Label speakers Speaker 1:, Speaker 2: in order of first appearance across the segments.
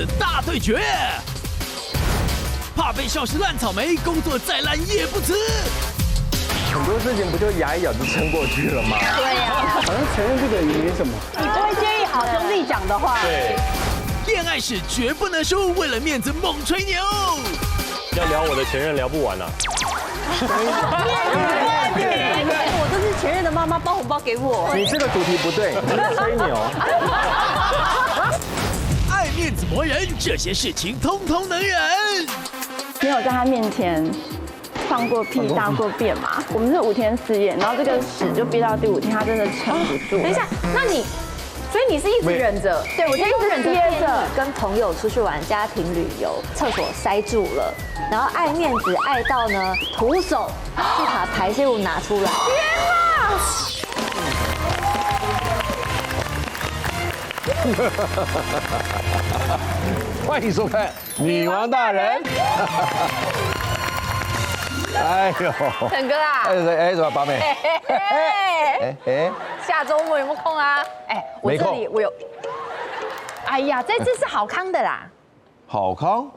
Speaker 1: 子大对决。怕被笑是烂草莓，工作再烂也不辞。
Speaker 2: 很多事情不就牙一咬就撑过去了吗？
Speaker 3: 对呀，
Speaker 2: 好像承认这个也没什么。
Speaker 3: 你不会介意好兄弟讲的话。
Speaker 4: 对，
Speaker 1: 恋爱时绝不能输，为了面子猛吹牛。
Speaker 4: 要聊我的前任聊不完啊。
Speaker 3: 我都是前任的妈妈包红包给我。
Speaker 2: 你这个主题不对，你是吹牛。
Speaker 1: 爱面子磨人，这些事情通通能忍。
Speaker 5: 没有在他面前放过屁、大过便嘛。我们是5天4夜，然后这个屎就憋到第5天，他真的撑不住。
Speaker 3: 等一下，那你，所以你是一直忍着？
Speaker 5: 对，我就一直忍着憋着。
Speaker 6: 跟朋友出去玩，家庭旅游，厕所塞住了，然后爱面子爱到呢，徒手去把排泄物拿出来。
Speaker 7: 欢迎收看《女王大人》。哎呦，
Speaker 3: 陈哥啊，
Speaker 7: 怎么八妹？
Speaker 3: 下周末有没有空啊？哎，我这里我有。哎呀，这次是好康的啦。
Speaker 7: 好康？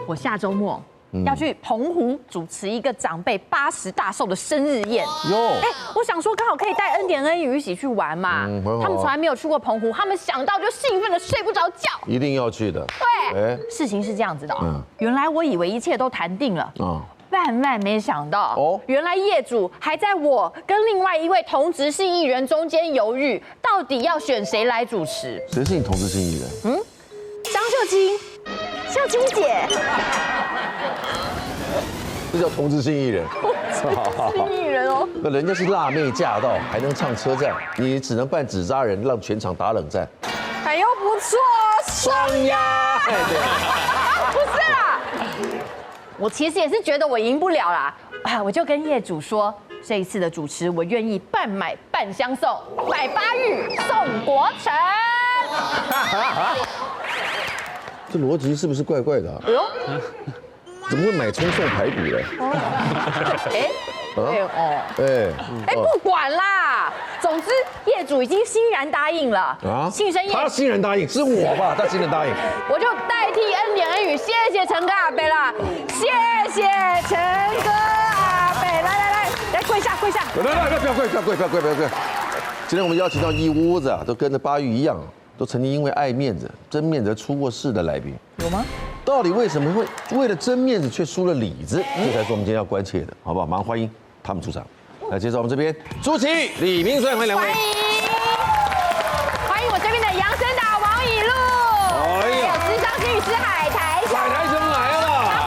Speaker 3: 我下周末要去澎湖主持一个长辈80大寿的生日宴。
Speaker 7: 哟，
Speaker 3: 我想说刚好可以带恩典恩语一起去玩嘛。他们从来没有去过澎湖，他们想到就兴奋的睡不着觉。
Speaker 7: 一定要去的。
Speaker 3: 对，事情是这样子的原来我以为一切都谈定了。万万没想到，原来业主还在我跟另外一位同职性艺人中间犹豫，到底要选谁来主持。
Speaker 7: 谁是你同志性艺人？
Speaker 3: 张秀清，秀清姐，
Speaker 7: 这叫同志性艺人。
Speaker 3: 性艺人哦。
Speaker 7: 那人家是辣妹驾到，还能唱车站，你只能扮纸扎人，让全场打冷战。
Speaker 3: 哎呦，不错，双压。不是啦。我其实也是觉得我赢不了啦，我就跟业主说，这一次的主持我愿意半买半相送，买巴玉送国城。
Speaker 7: 这逻辑是不是怪怪的？哎呦，怎么会买葱送排骨呢？
Speaker 3: 不管啦，总之业主已经欣然答应了啊，庆生宴
Speaker 7: 他欣然答应，是我吧？他欣然答应，
Speaker 3: 我就代替恩典恩语，谢谢陈哥阿伯啦，谢谢陈哥阿伯，来跪下跪下，
Speaker 7: 来不要跪。今天我们邀请到一屋子都跟着巴玉一样，都曾经因为爱面子、争面子出过事的来宾，
Speaker 3: 有吗？
Speaker 7: 到底为什么会为了争面子却输了里子？这才是我们今天要关切的，好不好？马上欢迎他们出场。来介绍我们这边朱琦、李明顺，欢迎2位。
Speaker 3: 欢迎我这边的杨森达、王以路，还有智商心理师海苔熊。
Speaker 7: 海苔熊来了，
Speaker 3: 他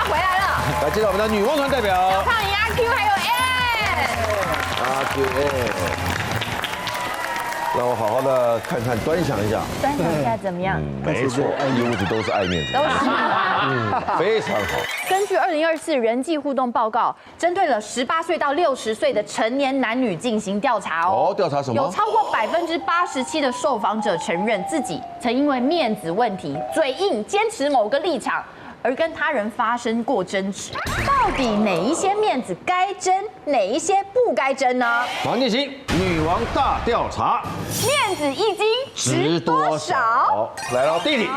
Speaker 3: 回来了。
Speaker 7: 来介绍我们的女王团代表
Speaker 3: 小胖阿 Q 还有
Speaker 7: 阿 Q，让我好好的看看端详一下。
Speaker 3: 端详一下怎么样？
Speaker 7: 没错，一屋子都是爱面子，
Speaker 3: 都是
Speaker 7: 非常好。
Speaker 3: 根据2024人际互动报告，针对了18岁到60岁的成年男女进行调查哦。
Speaker 7: 调查什么？
Speaker 3: 有超过87%的受访者承认自己曾因为面子问题、嘴硬、坚持某个立场，而跟他人发生过争执。到底哪一些面子该争，哪一些不该争呢？
Speaker 7: 马上进行女王大调查，
Speaker 3: 面子一斤值多少？
Speaker 7: 好，来了，弟弟。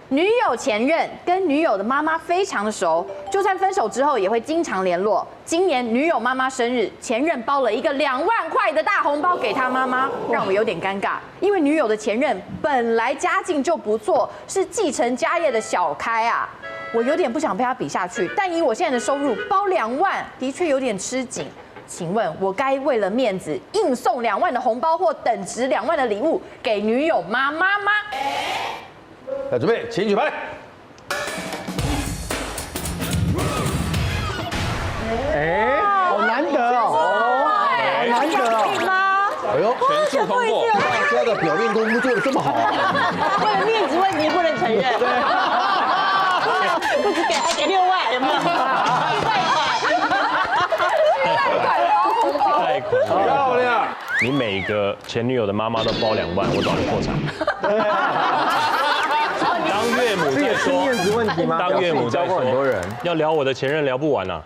Speaker 3: 女友前任跟女友的妈妈非常的熟，就算分手之后也会经常联络。今年女友妈妈生日，前任包了一个2万块的大红包给她妈妈，让我有点尴尬。因为女友的前任本来家境就不错，是继承家业的小开啊，我有点不想被他比下去。但以我现在的收入，包2万的确有点吃紧。请问，我该为了面子硬送2万的红包或等值2万的礼物给女友妈妈吗？
Speaker 7: 来，准备，请举牌。
Speaker 2: 好难得哦，好难得哦。
Speaker 7: 哎呦，
Speaker 4: 全数通过，
Speaker 7: 大家的表面功夫做得这么好啊！
Speaker 3: 为了面子问题不能承认，不止给6万，有没有？
Speaker 4: 太酷了，
Speaker 7: 漂亮！
Speaker 4: 你每个前女友的妈妈都包2万，我早就破产。当岳母在说
Speaker 2: 面子问题吗？
Speaker 4: 当岳母在
Speaker 2: 教过很多人，
Speaker 4: 要聊我的前任聊不完啊。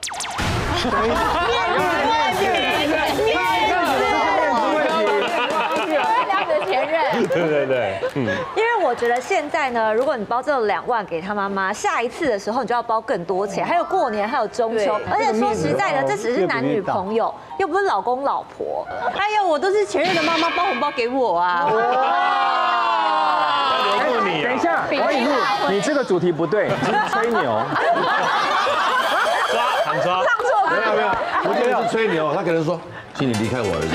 Speaker 4: 对，
Speaker 6: 因为我觉得现在呢，如果你包这2万给他妈妈，下一次的时候你就要包更多钱，还有过年，还有中秋，而且说实在的，这只是男女朋友，又不是老公老婆。
Speaker 8: 还有我都是前任的妈妈包红包给我啊。
Speaker 4: 留住你。
Speaker 2: 等一下，王以露，你这个主题不对，这是吹牛。
Speaker 4: 喊抓。
Speaker 7: 没有，我觉得是吹牛，他可能说，请你离开我儿子。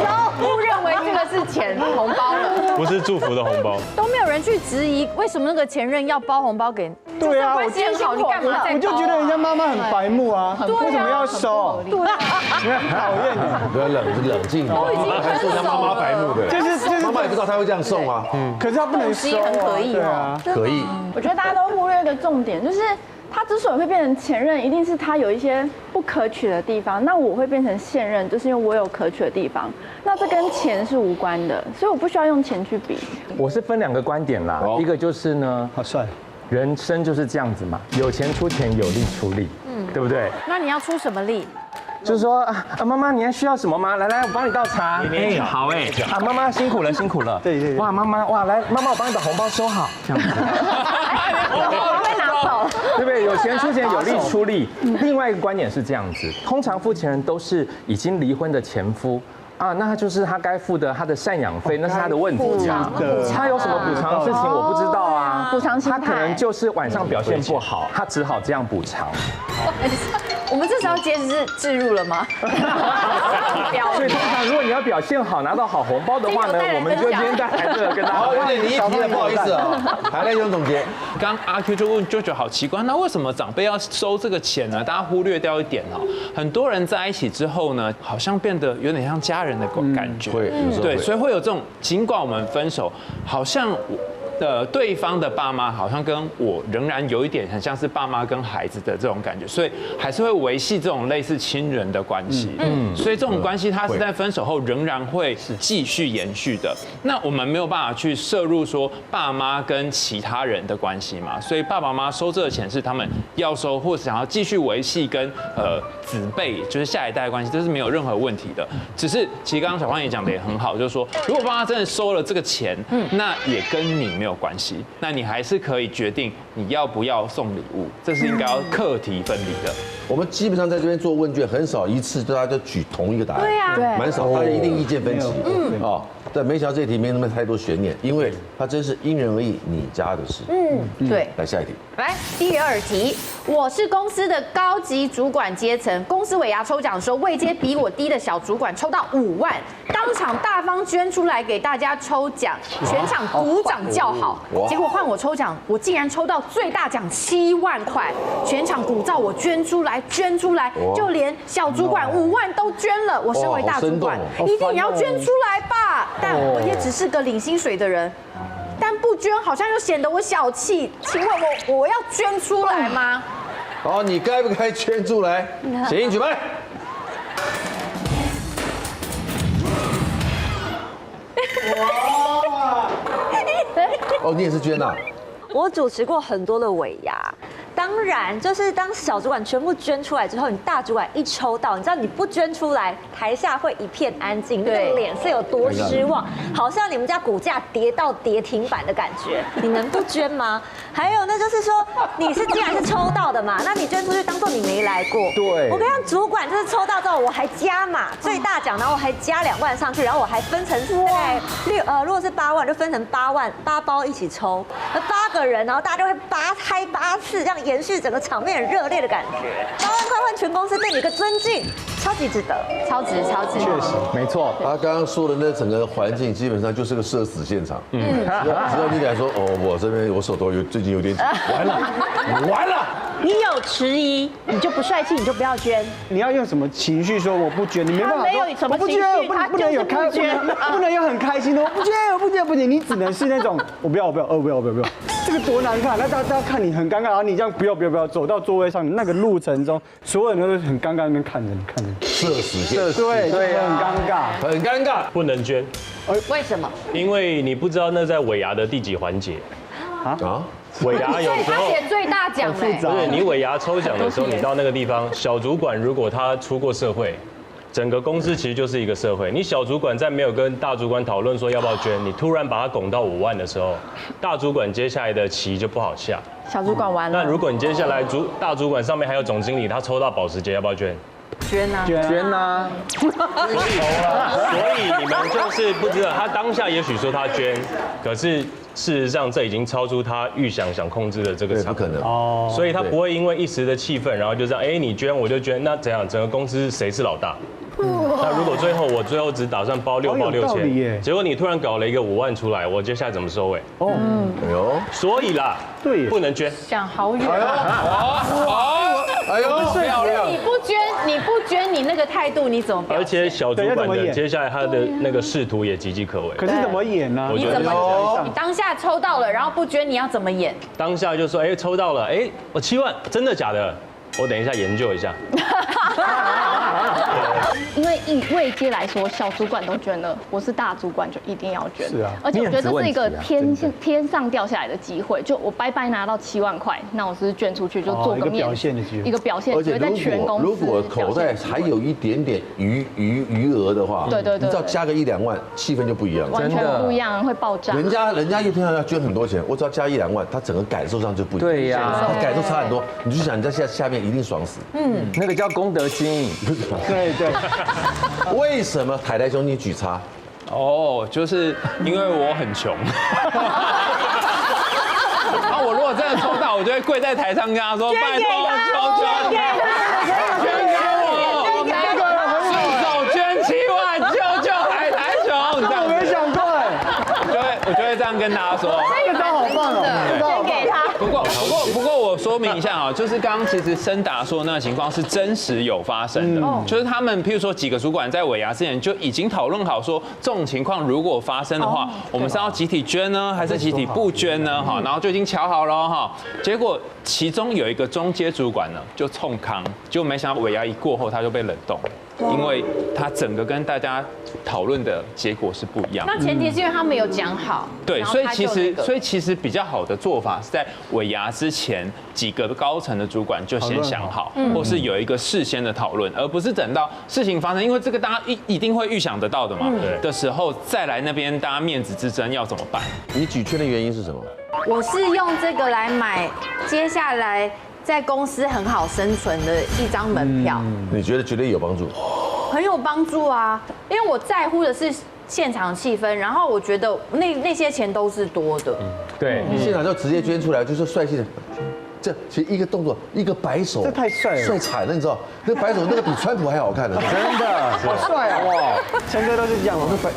Speaker 3: 然后误认为这个是钱红包了，
Speaker 4: 不是祝福的红包。
Speaker 3: 都没有人去质疑为什么那个前任要包红包给。
Speaker 2: 对啊，
Speaker 3: 关系很好，你干嘛再包？
Speaker 2: 我就觉得人家妈妈很白目啊，为什么要收？
Speaker 3: 对啊，
Speaker 2: 很讨厌的。
Speaker 7: 不要冷静，
Speaker 3: 都已经
Speaker 7: 还说他妈妈白目的，
Speaker 2: 就是
Speaker 7: 妈妈也不知道他会这样送啊。
Speaker 2: 可是他不能收，
Speaker 3: 很可疑
Speaker 2: 对啊，
Speaker 7: 可以。
Speaker 5: 我觉得大家都忽略一个重点，就是他之所以会变成前任，一定是他有一些不可取的地方。那我会变成现任，就是因为我有可取的地方。那这跟钱是无关的，所以我不需要用钱去比。
Speaker 9: 我是分2个观点啦，一个就是呢，
Speaker 2: 好帅，
Speaker 9: 人生就是这样子嘛，有钱出钱，有力出力，对不对？
Speaker 3: 那你要出什么力？
Speaker 9: 就是说啊，妈妈，你还需要什么吗？来，我帮你倒茶。哎，好哎，啊，妈妈辛苦了，辛苦了。
Speaker 2: 对。
Speaker 9: 哇，妈妈，哇，来，妈妈，我帮你把红包收好，这样子。
Speaker 3: 被拿走。
Speaker 9: 对不对？有钱出钱，有力出力。另外一个观点是这样子，通常付钱人都是已经离婚的前夫。啊，那就是他该付的他的赡养费，那是他的问题啊。他有什么补偿的事情我不知道啊。
Speaker 5: 补偿心态，
Speaker 9: 他可能就是晚上表现不好，他只好这样补偿。
Speaker 3: 我们这时候接置入了吗？
Speaker 9: 所以通常如果你要表现好，拿到好红包的话呢，我们就今天带来这个跟大家。
Speaker 7: 好，有点离题了，不好意思啊。还来用总结。
Speaker 10: 刚阿 Q 就问舅好奇怪，那为什么长辈要收这个钱呢？大家忽略掉一点哦，很多人在一起之后呢，好像变得有点像家人的感觉。
Speaker 7: 会，
Speaker 10: 对，所以会有这种，尽管我们分手，好像对方的爸妈好像跟我仍然有一点很像是爸妈跟孩子的这种感觉，所以还是会维系这种类似亲人的关系。所以这种关系它是在分手后仍然会继续延续的。那我们没有办法去摄入说爸妈跟其他人的关系嘛，所以爸爸妈妈收这个钱是他们要收，或是想要继续维系跟子辈就是下一代的关系，这是没有任何问题的。只是其实刚刚小胖也讲的也很好，就是说如果爸妈真的收了这个钱，那也跟你没有关系，那你还是可以决定你要不要送礼物，这是应该要课题分离的。
Speaker 7: 我们基本上在这边做问卷，很少一次大家就举同一个答案，
Speaker 3: 对啊，
Speaker 7: 蛮少，大家一定意见分歧。但没想到这题没那么太多悬念，因为它真是因人而异，你家的事。
Speaker 3: 对。
Speaker 7: 来下一题。
Speaker 3: 来，第2题，我是公司的高级主管阶层，公司尾牙抽奖的时候，位阶比我低的小主管抽到5万，当场大方捐出来给大家抽奖，全场鼓掌叫好。结果换我抽奖，我竟然抽到最大奖7万块，全场鼓噪我捐出来，就连小主管5万都捐了。我身为大主管，一定也要捐出来吧？但我也只是个领薪水的人。但不捐好像又显得我小气，请问我要捐出来吗？
Speaker 7: 好，你该不该捐出来？协议举办。哦，你也是捐呐？
Speaker 6: 我主持过很多的尾牙，当然就是当小主管全部捐出来之后，你大主管一抽到，你知道你不捐出来，台下会一片安静，那个脸色有多失望，好像你们家股价跌到跌停板的感觉，你能不捐吗？还有那就是说，你既然是抽到的嘛，那你捐出去当做你没来过。
Speaker 9: 对，
Speaker 6: 我跟你讲，主管就是抽到之后，我还加码最大奖，然后我还加2万上去，然后我还分成大概如果是8万就分成8万8包一起抽，8个人，然后大家就会嗨8次，这样延续整个场面很热烈的感觉。8万块换全公司对你一个尊敬，超级值得，
Speaker 3: 超值。
Speaker 2: 确实
Speaker 9: 没错。
Speaker 7: 他刚刚说的那整个环境基本上就是个社死现场。只要你敢说我这边我手头最近有点紧，完了。
Speaker 8: 你有迟疑，你就不帅气，你就不要捐。
Speaker 2: 你要用什么情绪说我不捐？你没办法说我不捐，不能有开心，不能有很开心的我不捐，你只能是那种我不要，这个多难看！那大家看你很尴尬，然后你这样不要走到座位上，那个路程中所有人都很尴尬那边看着你。
Speaker 7: 社死现场，
Speaker 2: 对，很尴尬，
Speaker 4: 不能捐。
Speaker 3: 为什么？
Speaker 4: 因为你不知道那在尾牙的第几环节。尾牙有时候
Speaker 3: 他写最大奖嘞，
Speaker 4: 对，你尾牙抽奖的时候，你到那个地方，小主管如果他出过社会，整个公司其实就是一个社会。你小主管在没有跟大主管讨论说要不要捐，你突然把他拱到5万的时候，大主管接下来的棋就不好下。
Speaker 5: 小主管完了。
Speaker 4: 那如果你接下来大主管上面还有总经理，他抽到保时捷，要不要捐？
Speaker 3: 捐啊！
Speaker 9: 捐啊！
Speaker 4: 所以你们就是不知道，他当下也许说他捐，可是事实上这已经超出他预想控制的这个场，
Speaker 7: 不可能
Speaker 4: 哦。所以他不会因为一时的气氛，然后就这样，哎，你捐我就捐，那怎样？整个公司谁是老大？那如果我最后只打算包6000，结果你突然搞了一个5万出来，我接下来怎么收尾？哦，哎呦，所以啦，对，不能捐。
Speaker 3: 想好远。
Speaker 7: 哎呦，
Speaker 3: 你不捐，你那个态度你怎么表现？
Speaker 4: 而且小主管的接下来他的那个仕途也岌岌可危。
Speaker 2: 可是怎么演呢？
Speaker 3: 你怎么演？你当下抽到了，然后不捐，你要怎么演？
Speaker 4: 当下就说，哎，抽到了，哎，我7万，真的假的？我等一下研究一下。
Speaker 5: 因为以位阶来说，小主管都捐了，我是大主管就一定要捐。
Speaker 2: 是啊，
Speaker 5: 而且我觉得这是一个天上掉下来的机会，就我白白拿到7万块，那我是捐出去就做个面子，一个表现。
Speaker 7: 而且
Speaker 5: 在全公司
Speaker 7: 如果口袋还有一点点余额的话，
Speaker 5: 对，
Speaker 7: 你只要加个1-2万，气氛就不一样了，
Speaker 5: 完全不一样，会爆炸。
Speaker 7: 人家一天要捐很多钱，我只要加1-2万，他整个感受上就不一样。
Speaker 9: 对呀，
Speaker 7: 他感受差很多。你就想人家下面一定爽死。
Speaker 9: 那个叫功德心。
Speaker 2: 对。
Speaker 7: 为什么海苔兄你举叉？
Speaker 10: 哦，就是因为我很穷。然后我如果真的抽到，我就会跪在台上跟他说：“拜托，求捐给我，顺手捐7万，救海苔熊。”
Speaker 2: 我没想过哎，
Speaker 10: 我就会这样跟大家说。
Speaker 2: 这个招好棒哦，
Speaker 3: 捐给他。
Speaker 10: 不过我说明一下啊，就是刚刚其实森达说的那个情况是真实有发生的，就是他们譬如说几个主管在尾牙之前就已经讨论好说，这种情况如果发生的话，我们是要集体捐呢，还是集体不捐呢？哈，然后就已经瞧好了哈。结果其中有一个中阶主管呢就冲康，结果没想到尾牙一过后他就被冷冻。因为他整个跟大家讨论的结果是不一样的。
Speaker 3: 那前提是因为他没有讲好。
Speaker 10: 对，所以其实比较好的做法是在尾牙之前，几个高层的主管就先想好，或是有一个事先的讨论，而不是等到事情发生，因为这个大家一定会预想得到的嘛。的时候再来那边大家面子之争要怎么办？
Speaker 7: 你举圈的原因是什么？
Speaker 3: 我是用这个来买接下来在公司很好生存的一张门票。
Speaker 7: 你觉得绝对有帮助？
Speaker 3: 很有帮助啊，因为我在乎的是现场气氛，然后我觉得那些钱都是多的。
Speaker 9: 对，
Speaker 7: 现场就直接捐出来，就是帅气的。这其实一个动作，一个摆手，
Speaker 2: 这太帅了，
Speaker 7: 帅惨了，你知道？那摆手那个比川普还好看呢，
Speaker 2: 真的，好帅啊！哇，陈哥都是这样，
Speaker 7: 我们在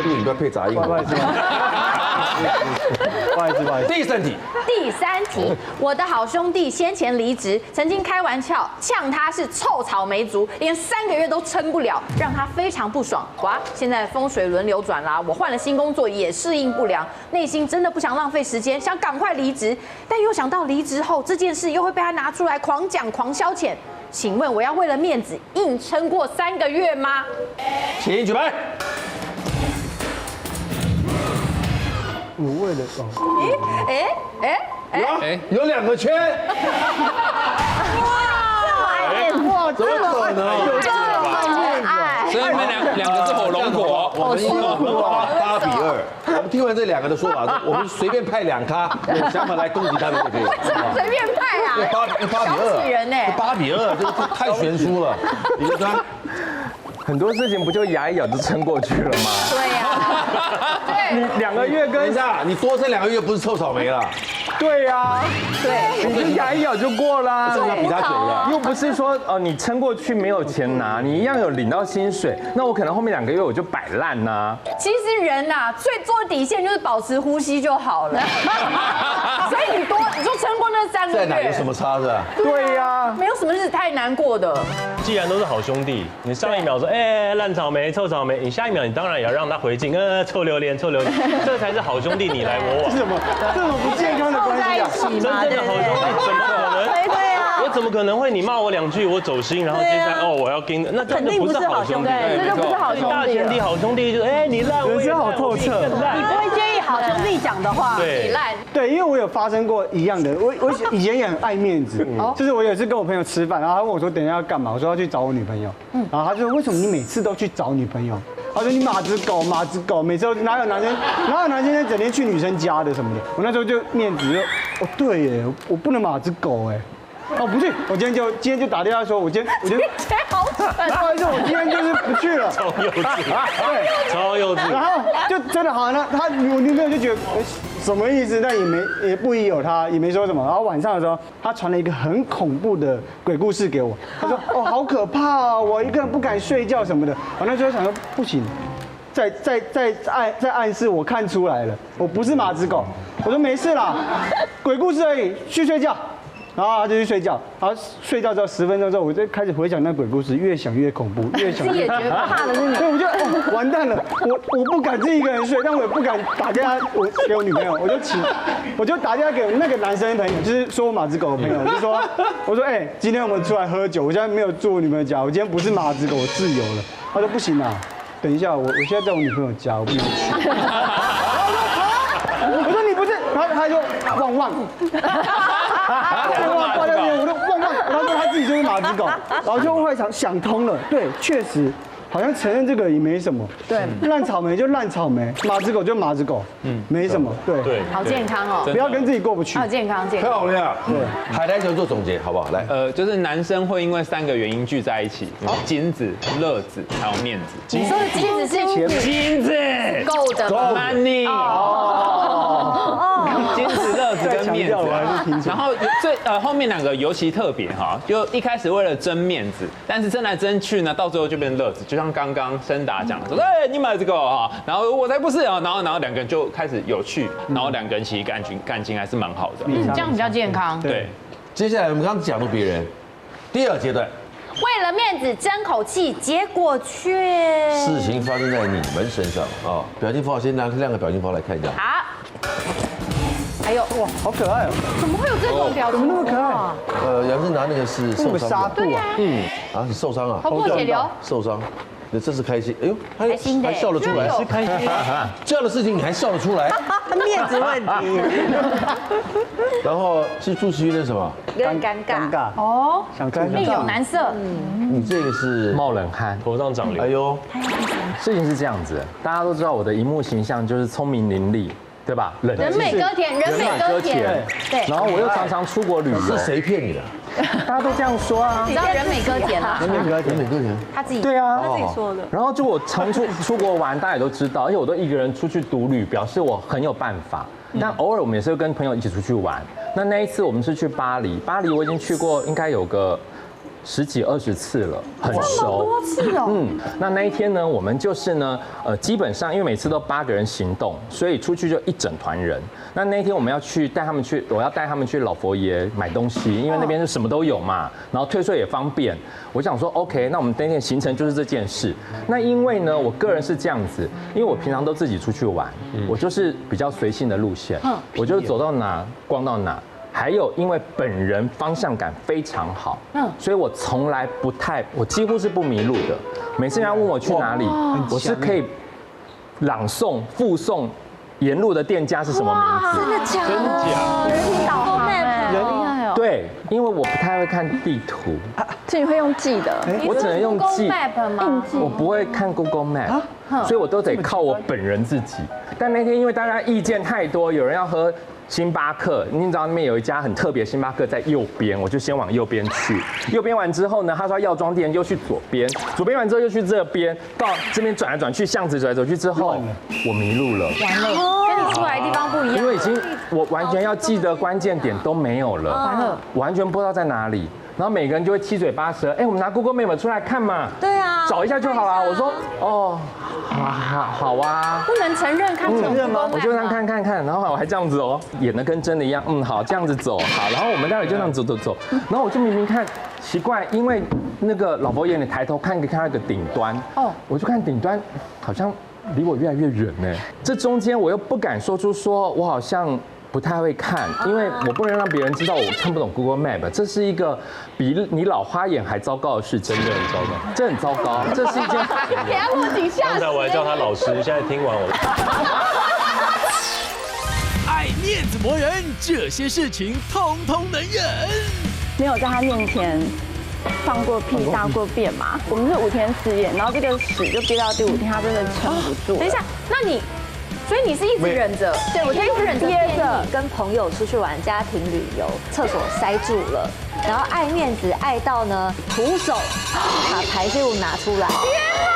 Speaker 7: 录影不要配杂音。
Speaker 2: 不好意思。
Speaker 7: 第三题，
Speaker 3: 我的好兄弟先前离职，曾经开玩笑呛他是臭草莓族，连3个月都撑不了，让他非常不爽。哇，现在风水轮流转啦，我换了新工作也适应不良，内心真的不想浪费时间，想赶快离职，但又想到离职后这件事又会被他拿出来狂讲狂消遣。请问我要为了面子硬撑过3个月吗？
Speaker 7: 请举牌。
Speaker 2: 我为了
Speaker 7: 有2个圈，
Speaker 2: 哇，
Speaker 7: 怎么可能？
Speaker 2: 有这么
Speaker 3: 爱，
Speaker 10: 所以你们两个是火龙果，
Speaker 7: 我们8比2。我们听完这2个的说法，我们随便派2咖，有想法来攻击他们就可以。
Speaker 3: 随便派啊
Speaker 7: ，8比2，
Speaker 3: 人呢
Speaker 7: ？8比2，这太悬殊了。李德川，
Speaker 9: 很多事情不就牙一咬就撑过去了吗？
Speaker 3: 对呀，对，
Speaker 9: 你2个月跟
Speaker 7: 等一下，你多撑2个月不是臭草莓了？
Speaker 9: 对呀，
Speaker 3: 对，
Speaker 9: 你就牙一咬就过啦。
Speaker 7: 是他比他久了，
Speaker 9: 又不是说你撑过去没有钱拿，你一样有领到薪水，那我可能后面2个月我就摆烂呐。
Speaker 3: 其实人呐，最做底线就是保持呼吸就好了。所以你就撑过那3个月，
Speaker 7: 在哪有什么差是吧？
Speaker 9: 对呀，
Speaker 3: 没有什么日子太难过的。
Speaker 4: 既然都是好兄弟，你上一秒说烂草莓、臭草莓，你下一秒你当然也要让他回敬臭榴莲、臭榴莲，这才是好兄弟你来我往。
Speaker 2: 这种不健康的关系啊！
Speaker 4: 真正的好兄弟怎么可能？
Speaker 8: 对啊，
Speaker 4: 我怎么可能会你骂我2句我走心，然后接下来我要跟，那这就不是好兄弟，
Speaker 8: 这就不是好兄弟。
Speaker 4: 大前提好兄弟就是你烂我也烂，
Speaker 2: 人生好透彻，
Speaker 8: 你不会介意好兄弟讲的话，
Speaker 4: 对
Speaker 3: 你烂。
Speaker 2: 对，因为我有发生过一样的，我以前也很爱面子，就是我有一次跟我朋友吃饭，然后他问我说等一下要干嘛，我说要去找我女朋友，然后他就说为什么你每次都去找女朋友？他说你马子狗，每次都哪有男生整天去女生家的什么的，我那时候就面子就，哦对耶，我不能马子狗哎。哦，不去，我今天就打电话说，我今天
Speaker 3: 好蠢，
Speaker 2: 不好意思，我今天就是不去了，
Speaker 4: 超幼稚，
Speaker 2: 对，
Speaker 4: 超幼稚。
Speaker 2: 然后就真的好，那我女朋友就觉得什么意思？但也不疑有他，也没说什么。然后晚上的时候，他传了一个很恐怖的鬼故事给我，他说哦好可怕哦，我一个人不敢睡觉什么的。我那时候想说不行，在暗示我看出来了，我不是马子狗。我说没事啦，鬼故事而已，去睡觉。然后他就去睡觉，然后睡觉之后10分钟之后，我就开始回想那鬼故事，越想越恐怖，越想越
Speaker 3: 自己也觉得怕的是你。
Speaker 2: 对，我就完蛋了，我不敢自己一个人睡，但我也不敢打电话给我女朋友，我就打电话给那个男生朋友，就是说我马子狗的朋友，我说哎，今天我们出来喝酒，我现在没有住我女朋友家，我今天不是马子狗，我自由了。他说不行啊，等一下，我现在在我女朋友家，我不能去。我说你不是，然后他就旺。挂在那边，我就旺，然后他自己就是马子狗，然后就后来想通了，对，确实，好像承认这个也没什么，对，烂草莓就烂草莓，马子狗就马子狗，没什么，对，
Speaker 3: 好健康哦，
Speaker 2: 不要跟自己过不去，
Speaker 3: 好健康。
Speaker 7: 漂亮，对，海苔球做总结好不好？来，
Speaker 10: 就是男生会因为3个原因聚在一起：金子、乐子，还有面子。
Speaker 3: 你说的金子是
Speaker 10: 金子
Speaker 3: 够的
Speaker 10: ，money， 金子、乐子跟面子。然后后面2个尤其特别哈，就一开始为了争面子，但是争来争去呢，到最后就变乐子，就像刚刚申达讲的说，哎，你买这个哈，然后我才不是啊，然后2个人就开始有趣，然后2个人其实感情还是蛮好的，
Speaker 3: 这样比较健康。
Speaker 10: 对，
Speaker 7: 接下来我们刚刚讲到别人，第2阶段，
Speaker 3: 为了面子争口气，结果却
Speaker 7: 事情发生在你们身上啊！表情符号先亮个表情符号来看一下。
Speaker 3: 好。哎呦哇，
Speaker 2: 好可爱哦！
Speaker 3: 怎么会有这种表情？
Speaker 2: 怎么那么可爱？
Speaker 7: 杨正达那个是受伤的，
Speaker 3: 对呀，
Speaker 7: 啊，你受伤啊？
Speaker 3: 头破血流，
Speaker 7: 受伤。那这是开心，哎呦，
Speaker 3: 开心的，
Speaker 7: 还笑得出来，
Speaker 3: 是开心。
Speaker 7: 这样的事情你还笑得出来？
Speaker 8: 面子问题。
Speaker 7: 然后是朱时瑜的什么？
Speaker 6: 尴尬
Speaker 3: 哦，
Speaker 2: 想看
Speaker 3: 面有难色。
Speaker 7: 你这个是
Speaker 9: 冒冷汗，
Speaker 4: 头上长瘤。
Speaker 7: 哎呦，
Speaker 9: 事情是这样子，大家都知道我的荧幕形象就是聪明伶俐，对吧？
Speaker 3: 人美歌甜，对。
Speaker 9: 然后我又常常出国旅游，
Speaker 7: 是谁骗你的？
Speaker 9: 大家都这样说啊。
Speaker 3: 你知道人美歌甜啊？
Speaker 7: 人美歌甜，
Speaker 3: 他自己
Speaker 9: 对啊，
Speaker 6: 他自己说的。
Speaker 9: 然后就我常出国玩，大家也都知道，而且我都一个人出去独旅，表示我很有办法。但偶尔我们也是会跟朋友一起出去玩。那一次我们是去巴黎，我已经去过应该有个10几20次了，很熟。
Speaker 3: 多次哦。
Speaker 9: 那一天呢，我们就是呢，基本上因为每次都8个人行动，所以出去就一整团人。那一天我们要我要带他们去老佛爷买东西，因为那边是什么都有嘛，然后退税也方便。我想说 OK， 那我们那天行程就是这件事。那因为呢，我个人是这样子，因为我平常都自己出去玩，我就是比较随性的路线，我就走到哪逛到哪。还有，因为本人方向感非常好，所以我从来我几乎是不迷路的。每次人家问我去哪里，我是可以朗诵、附送沿路的店家是什么名字。
Speaker 6: 真的假的？人体导航哎，
Speaker 5: 厉害哦。
Speaker 9: 对，因为我不太会看地图，
Speaker 5: 所以你会用记的？
Speaker 9: 我只能用记
Speaker 3: Map 吗？
Speaker 9: 我不会看 Google Map，所以我都得靠我本人自己。但那天因为大家意见太多，有人要喝星巴克，你知道那边有一家很特别，星巴克在右边，我就先往右边去。右边完之后呢，他说药妆店又去左边，左边完之后又去这边，到这边转来转去，巷子走来走去之后，我迷路了。
Speaker 3: 完了，跟你出来的地方不一样。
Speaker 9: 因为我完全要记得关键点都没有了，完了，完全不知道在哪里。然后每个人就会七嘴八舌，哎，我们拿 Google Map 出来看嘛，
Speaker 6: 对啊，
Speaker 9: 找一下就好了。我说，哦，好啊，
Speaker 3: 不能承认看成认吗？
Speaker 9: 我就这样看，然后我还这样子哦，演的跟真的一样，好，这样子走，好，然后我们待会就这样走，然后我就明明看奇怪，因为那个老佛爷，你抬头看可以看到一个顶端，我就看顶端好像离我越来越远呢，这中间我又不敢说出说我好像不太会看，因为我不能让别人知道我看不懂 Google Map， 这是一个比你老花眼还糟糕的事情，
Speaker 4: 真的很糟糕，
Speaker 9: 这很糟糕，这是一件。
Speaker 3: 给他落井下石。
Speaker 4: 刚才我还叫他老师，现在听完我。
Speaker 1: 子磨人，这些事情通通能忍。
Speaker 5: 没有在他面前放过屁、大过便嘛。我们是5天4夜，然后这个屎就憋到第5天，他真的撑不住。
Speaker 3: 等一下，那你，所以你是一直忍着？
Speaker 6: 对，我就一直忍着
Speaker 5: 憋着。
Speaker 6: 跟朋友出去玩，家庭旅游，厕所塞住了，然后爱面子爱到呢，徒手把排泄物拿出来。
Speaker 3: 天哪！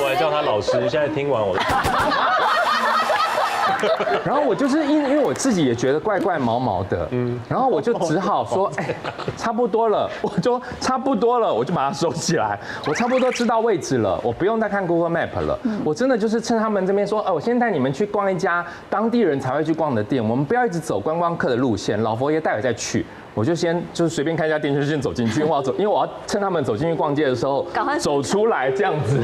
Speaker 4: 我还叫他老师，现在听完我。
Speaker 9: 然后我就是因为我自己也觉得怪怪毛毛的，然后我就只好说，哎，差不多了，我就差不多了，我就把它收起来，我差不多知道位置了，我不用再看 Google Map 了，我真的就是趁他们这边说，我先带你们去逛一家当地人才会去逛的店，我们不要一直走观光客的路线，老佛爷待会再去。我就先就是随便开一家店就先走进去，因为我要趁他们走进去逛街的时候走出来这样子。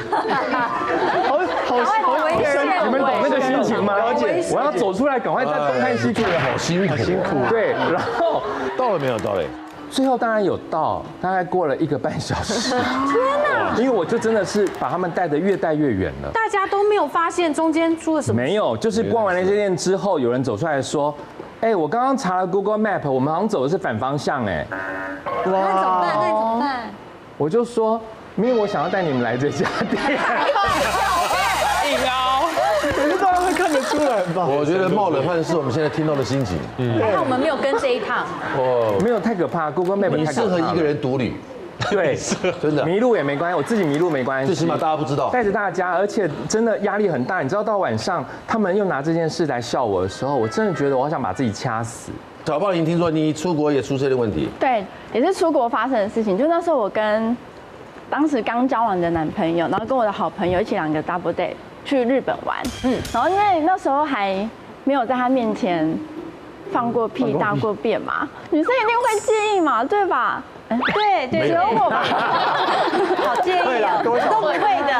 Speaker 9: 好危险！你们懂那个心情吗？了解。我要走出来，赶快再东看西看，
Speaker 7: 好辛苦。
Speaker 9: 对，然后
Speaker 7: 到了没有？到了。
Speaker 9: 最后当然有到，大概过了1个半小时。天哪！因为我就真的是把他们带得越带越远了。
Speaker 3: 大家都没有发现中间出了什么？
Speaker 9: 没有，就是逛完那些店之后，有人走出来说。我刚刚查了 Google Map， 我们好像走的是反方向哎。
Speaker 6: 那你怎么办？那你怎么办？
Speaker 9: 我就说，因为我想要带你们来这家店。
Speaker 10: 硬凹，
Speaker 2: 可是大家会看得出来吧？
Speaker 7: 我觉得冒冷汗是我们现在听到的心情。
Speaker 3: 还好我们没有跟这一趟。
Speaker 9: 没有太可怕 ，Google Map
Speaker 7: 你适合一个人独旅。
Speaker 9: 对，
Speaker 7: 真的
Speaker 9: 迷路也没关系，我自己迷路没关系，
Speaker 7: 最起码大家不知道，
Speaker 9: 带着大家，而且真的压力很大。你知道到晚上他们又拿这件事来笑我的时候，我真的觉得我好想把自己掐死。
Speaker 7: 小豹，你听说你出国也出现了问题？
Speaker 5: 对，也是出国发生的事情。就那时候我跟当时刚交往的男朋友，然后跟我的好朋友一起2个 double day 去日本玩。然后因为那时候还没有在他面前放过屁、大过便嘛，女生一定会介意嘛，对吧？
Speaker 8: 对，只有我吧，好介意哦，都不会的，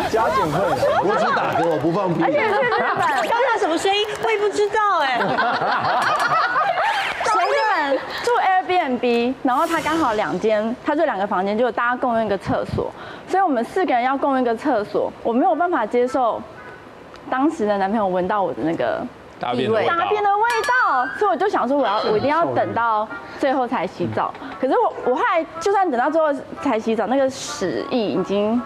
Speaker 2: 加减会，
Speaker 7: 我只打嗝，我不放屁。
Speaker 5: 而且去日本，
Speaker 8: 刚才什么声音我也不知道哎。
Speaker 5: 去日本住 Airbnb， 然后他刚好2间，他就2个房间，就大家共用一个厕所，所以我们4个人要共用一个厕所，我没有办法接受当时的男朋友闻到我的那个。
Speaker 10: 大便的味
Speaker 5: 道，所以我就想说我一定要等到最后才洗澡。可是我后来就算等到最后才洗澡，那个屎液已经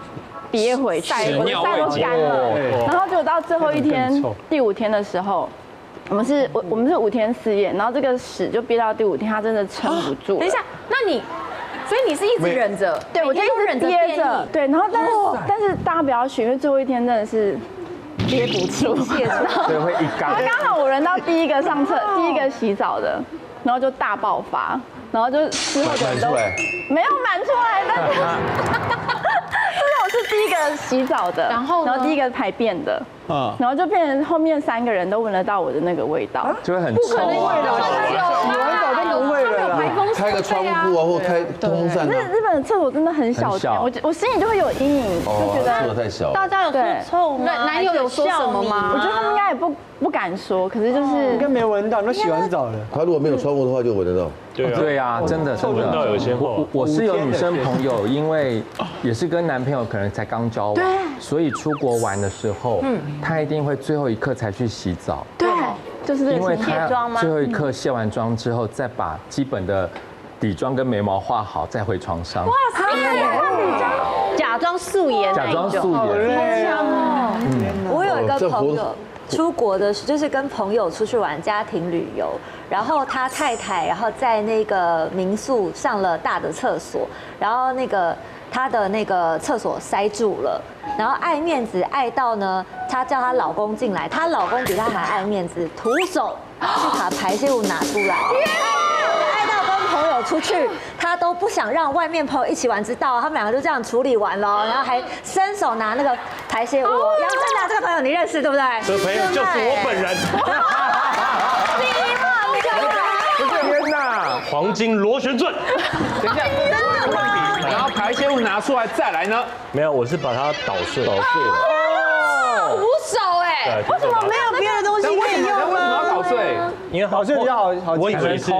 Speaker 5: 憋回去，我的晒都干了。然后就到最后一天第5天的时候，我们是5天4夜，然后这个屎就憋到第5天，它真的撑不住。
Speaker 3: 等一下，那你。所以你是一直忍着，
Speaker 5: 对，我就一直憋着，对，然后但是大家不要学，因为最后一天真的是。憋不住，
Speaker 9: 对，会一干。
Speaker 5: 刚好我轮到第一个上厕，第一个洗澡的，然后就大爆发，然后就之后的人都没有满出来，但是就是我是第一个洗澡的，然后第一个排便的，然后就变成后面3个人都闻得到我的那个味道，
Speaker 9: 就会很臭。
Speaker 2: 洗完澡就不会了啦。
Speaker 7: 开个窗户啊，或开通风扇。
Speaker 5: 日本的厕所真的很小间，我心里就会有阴影，就觉得
Speaker 7: 厕所太小。
Speaker 8: 大家有说臭吗？
Speaker 3: 男友有说什么吗？
Speaker 5: 我觉得他们应该也不敢说，可是就是
Speaker 2: 应该没闻到，都洗完澡了。
Speaker 7: 他如果没有窗户的话，就闻得到。
Speaker 9: 对啊，真的。
Speaker 4: 闻到有先后。
Speaker 9: 我是有女生朋友，因为也是跟男朋友可能才刚交往，所以出国玩的时候，她一定会最后一刻才去洗澡。
Speaker 5: 对，就是
Speaker 9: 因为她最后一刻卸完妆之后，再把基本的底妆跟眉毛画好，再回床上。哇
Speaker 8: 塞！假装素颜，
Speaker 9: 假装素颜，
Speaker 5: 好强哦！
Speaker 6: 我有一个朋友。出国的就是跟朋友出去玩家庭旅游，然后他太太然后在那个民宿上了大的厕所，然后他的那个厕所塞住了，然后爱面子爱到呢，她叫她老公进来，她老公比她还爱面子，徒手去把排泄物拿出来。爱到跟朋友出去，他都不想让外面朋友一起玩知道，他们2个就这样处理完了，然后还伸手拿那个排泄物。杨真的这个朋友你认识对不对？
Speaker 4: 这个朋友就是我本人。
Speaker 9: 天哪！
Speaker 4: 黄金螺旋转。
Speaker 10: 等一下，真的吗？然后排泄物拿出来再来呢？
Speaker 4: 没有，我是把它捣碎了。
Speaker 3: 哦，无手哎！
Speaker 8: 为什么没有别的东西可以用呢？
Speaker 10: 为什么要捣碎？
Speaker 4: 因为
Speaker 2: 好像比较好，
Speaker 4: 我以为是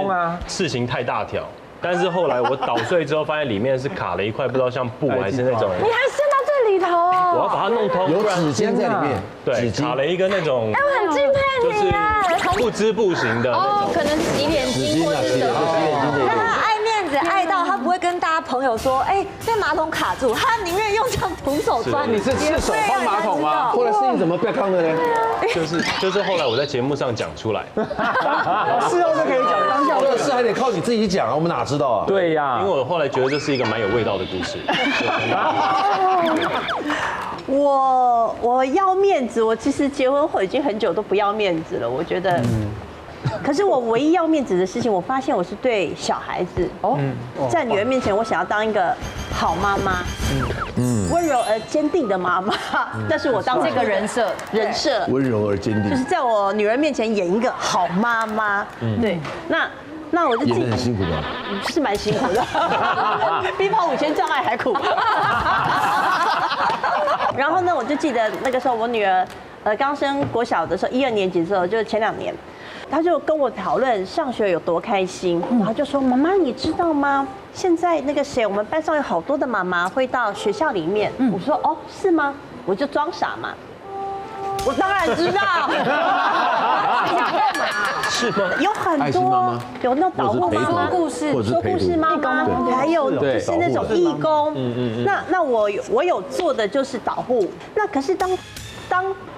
Speaker 4: 事情太大条，但是后来我捣碎之后，发现里面是卡了一块，不知道像布还是那种。
Speaker 5: 你还伸到这里头哦？
Speaker 4: 我要把它弄通，
Speaker 7: 有指尖在里面，
Speaker 4: 对，卡了一个那种。
Speaker 5: 哎，我很敬佩你啊！
Speaker 4: 不织布型的
Speaker 3: 哦，可能洗脸巾或者是
Speaker 6: 但他爱面子，爱到他不会跟大家朋友说，哎，那马桶卡住，他宁愿用这样徒手钻。
Speaker 10: 你是赤手换马桶吗？
Speaker 7: 后来事情怎么变康的呢？
Speaker 4: 就是后来我在节目上讲出来，
Speaker 2: 事后就可以讲，当下
Speaker 7: 这个事还得靠你自己讲啊，我们哪知道啊？
Speaker 9: 对呀，
Speaker 4: 因为我后来觉得这是一个蛮有味道的故事。
Speaker 8: 我要面子，我其实结婚后已经很久都不要面子了，我觉得。可是我唯一要面子的事情，我发现我是对小孩子在女儿面前，我想要当一个好妈妈，温柔而坚定的妈妈。但是我当这个人设，
Speaker 7: 温柔而坚定，
Speaker 8: 就是在我女儿面前演一个好妈妈。对，那我就
Speaker 7: 演得很辛苦吧？
Speaker 8: 是蛮辛苦的，比跑5000障碍还苦。然后呢，我就记得那个时候我女儿刚升国小的时候，1、2年级的时候，就是前2年，她就跟我讨论上学有多开心，然后就说：“妈妈，你知道吗？现在那个谁，我们班上有好多的妈妈会到学校里面。”我说：“哦，是吗？”我就装傻嘛。我当然知道，
Speaker 4: 是吗？
Speaker 8: 有很多有那导护妈妈、说故事妈妈，还有就是那种义工。那我有做的就是导护。那可是当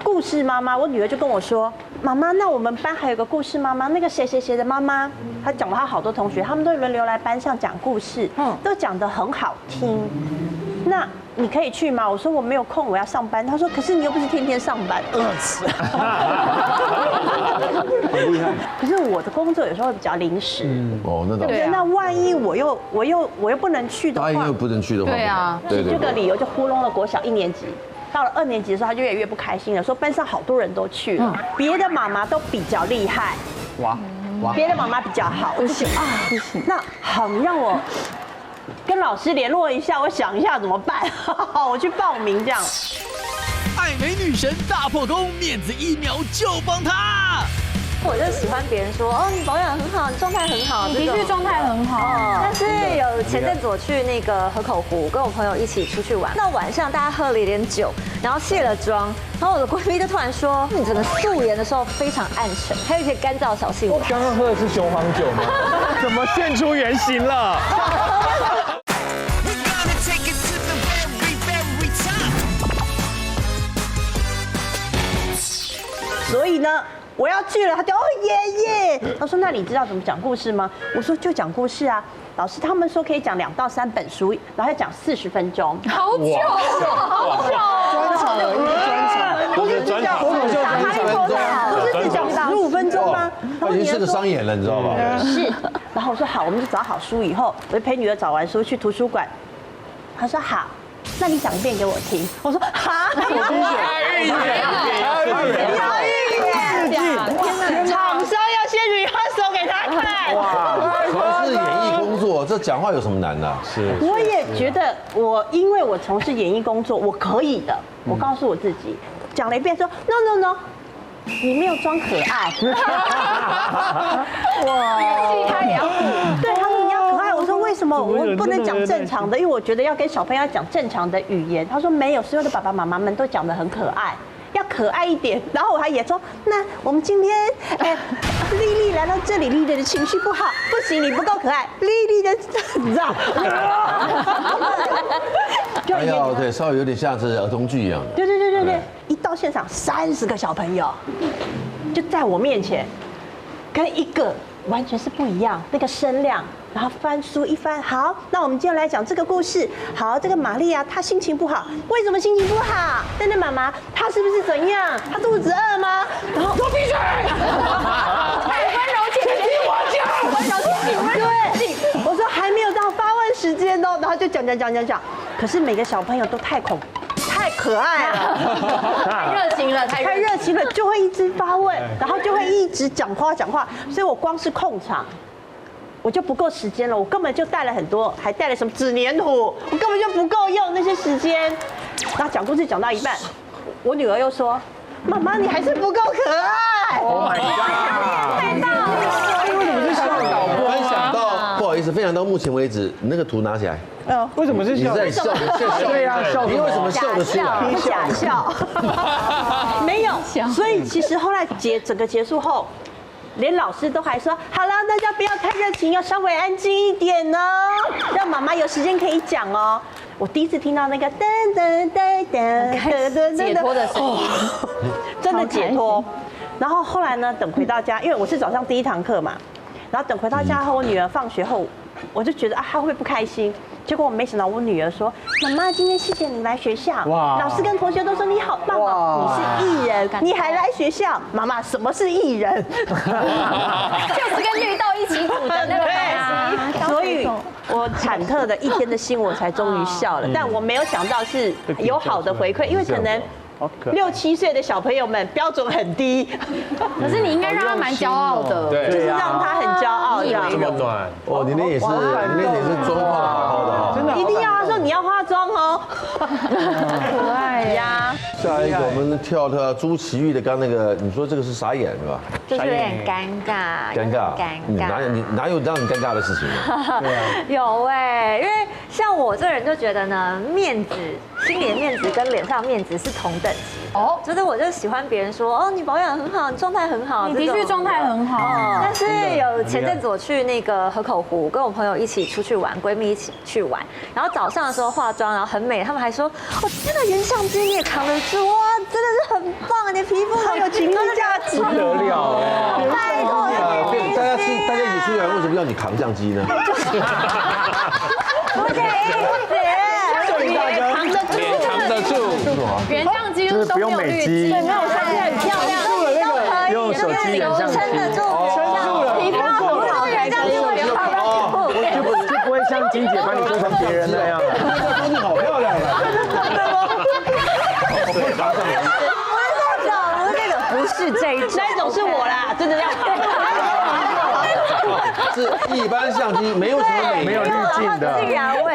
Speaker 8: 故事妈妈，我女儿就跟我说：“妈妈，那我们班还有个故事妈妈，那个谁谁谁的妈妈，她讲了她好多同学，他们都轮流来班上讲故事，都讲得很好听。那你可以去吗？”我说我没有空，我要上班。他说：“可是你又不是天天上班，饿死。”很厉害。可是我的工作有时候会比较临时。
Speaker 7: 哦，那倒
Speaker 8: 对。那万一我又不能去的话，
Speaker 7: 答应又不能去的话，
Speaker 3: 对啊，
Speaker 8: 这个理由就糊弄了国小1年级。到了2年级的时候，他就越来越不开心了，说班上好多人都去了，别的妈妈都比较厉害，别的妈妈比较好。我就觉得啊，那很让我跟老师联络一下，我想一下怎么办。我去报名这样。
Speaker 1: 爱美女神大破功，面子1秒就帮她。
Speaker 6: 我就喜欢别人说哦，你保养很好，你状态很好。
Speaker 5: 你的确状态很好。
Speaker 6: 但是有前阵子我去那个河口湖，跟我朋友一起出去玩。那晚上大家喝了一点酒，然后卸了妆，然后我的闺蜜就突然说，你整个素颜的时候非常暗沉，还有一些干燥小细纹。
Speaker 9: 刚刚喝的是雄黄酒吗？怎么现出原形了？
Speaker 8: 所以呢，我要去了，他就哦耶耶，他说那你知道怎么讲故事吗？我说就讲故事啊，老师他们说可以讲2到3本书，然后要讲40分钟，
Speaker 3: 好久，好久，
Speaker 2: 专场的一个专场，
Speaker 8: 不是只讲哈利波特，不是只讲15分钟吗？
Speaker 7: 他已经是个商演了，你知道吧？
Speaker 8: 是，然后我说好，我们就找好书以后，我就陪女儿找完书去图书馆，他说好。那你讲一遍给我听。我说哈，我听讲，厂商要先rehearsal给他看。
Speaker 7: 哇，从事演艺工作，这讲话有什么难的？
Speaker 4: 是。
Speaker 8: 我也觉得因为我从事演艺工作，我可以的。我告诉我自己，讲了一遍说 no no no。你没有装可爱，哇！他也要对，他说你要可爱。我说为什么我不能讲正常的？因为我觉得要跟小朋友讲正常的语言。他说没有，所有的爸爸妈妈们都讲得很可爱，要可爱一点。然后我还也说，那我们今天丽丽来到这里，丽丽的情绪不好，不行，你不够可爱，丽丽的你知道？
Speaker 7: 哎呀，对，稍微有点像是儿童剧一样的。
Speaker 8: 对。一到现场，30个小朋友就在我面前，跟一个完全是不一样，那个声量，然后翻书一翻，好，那我们今天来讲这个故事。好，这个玛丽啊，她心情不好，为什么心情不好？但那妈妈，她是不是怎样？她肚子饿吗？然后我闭嘴，太温柔姐姐，听我讲，温柔姐姐，对，我说还没有到发问时间哦，然后就讲，可是每个小朋友都太可爱了，
Speaker 3: 太热情了，
Speaker 8: 就会一直发问，然后就会一直讲话，所以我光是控场，我就不够时间了，我根本就带了很多，还带了什么纸黏土，我根本就不够用那些时间。然后讲故事讲到一半，我女儿又说：“妈妈，你还是不够可爱。”
Speaker 7: Oh my god！
Speaker 8: 太大了，
Speaker 7: 突然想到，不好意思，子分享到目前为止，你那个图拿起来。
Speaker 2: 为什么是
Speaker 7: 你在笑？
Speaker 2: 对呀，笑。
Speaker 7: 你为什么笑得出来？
Speaker 8: 假笑。没有，所以其实后来整个结束后。连老师都还说好了，大家不要太热情，要稍微安静一点哦，让妈妈有时间可以讲哦。我第一次听到那个噔噔噔噔噔噔
Speaker 3: 解脱的声音，
Speaker 8: 真的解脱。然后后来呢，等回到家，因为我是早上第一堂课嘛，然后等回到家后，我女儿放学后，我就觉得她会不会不开心？结果我没想到，我女儿说：“妈妈，今天谢谢你来学校，老师跟同学都说你好棒哦，你是艺人，你还来学校。”妈妈，什么是艺人？
Speaker 3: 就是跟绿豆一起组的那个关系。
Speaker 8: 所以我忐忑的一天的心，我才终于笑了。但我没有想到是有好的回馈，因为可能6、7岁的小朋友们标准很低，
Speaker 3: 可是你应该让他蛮骄傲的，
Speaker 8: 就是让他很骄傲，
Speaker 4: 这么暖
Speaker 7: 哦，你那也是，妆化的好好的哦，
Speaker 8: 真的，一定要他说你要化妆哦，
Speaker 3: 可爱呀。
Speaker 7: 下一个我们跳朱祁钰的刚那个，你说这个是傻眼是吧？
Speaker 6: 就是有点尴尬，
Speaker 7: 尴尬，哪有让你尴尬的事情呢？
Speaker 6: 有哎，因为像我这人就觉得呢，面子，心里的面子跟脸上的面子是同等级哦，就是我就喜欢别人说哦，你保养很好，你状态很好，
Speaker 3: 你的确状态很好。
Speaker 6: 但是有前阵子我去那个河口湖，跟我朋友一起出去玩，闺蜜一起去玩，然后早上的时候化妆，然后很美，他们还说哦，天哪，原相机你也扛得住哇，真的是很棒，你的皮肤很有情绪价值，
Speaker 9: 不得了哎！
Speaker 6: 拜托
Speaker 7: 大家一起出去玩，为什么要你扛相机呢？
Speaker 6: 不可以，
Speaker 10: 扛得住，
Speaker 3: 原相机就是不用美肌，
Speaker 5: 对，没有相机很漂亮，
Speaker 9: 用手机原相机
Speaker 6: 撑得住，皮肤很好，原相机我连泡都
Speaker 9: 就不会像金姐把你做成别人那样。
Speaker 2: 你好漂亮啊！
Speaker 6: 不是这一种，
Speaker 8: 那一种是我啦，真的要。
Speaker 7: 是一般相机，没有什么美，
Speaker 9: 没有滤镜的。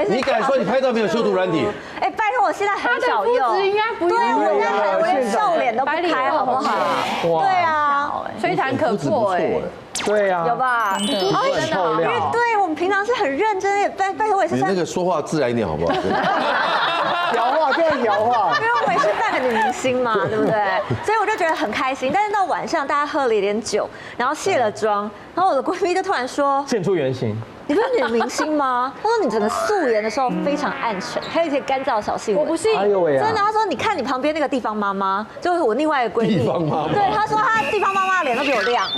Speaker 7: 你敢说你拍照没有修图软体？
Speaker 6: 哎，拜托，我现在很少用，
Speaker 3: 肤质应该不用，
Speaker 6: 对，我现在我连瘦脸都不开，好不好？对啊，
Speaker 3: 吹弹可破哎。
Speaker 9: 对呀，
Speaker 6: 有吧？
Speaker 3: 真
Speaker 6: 的，因为对我们平常是很认真，也拜托我也是。
Speaker 7: 你那个说话自然一点好不好？
Speaker 2: 摇话，这样摇话。
Speaker 6: 因为我也是扮个女明星嘛，对不对？所以我就觉得很开心。但是到晚上，大家喝了一点酒，然后卸了妆，然后我的闺蜜就突然说：“
Speaker 9: 现出原形。”
Speaker 6: 你不是女明星吗？她说你整个素颜的时候非常暗沉，还有一些干燥小细纹。
Speaker 3: 我不信，
Speaker 6: 真的。她说你看你旁边那个地方妈妈，就是我另外一个闺蜜。
Speaker 7: 地方妈妈。
Speaker 6: 对，她说她地方妈妈的脸都比我亮。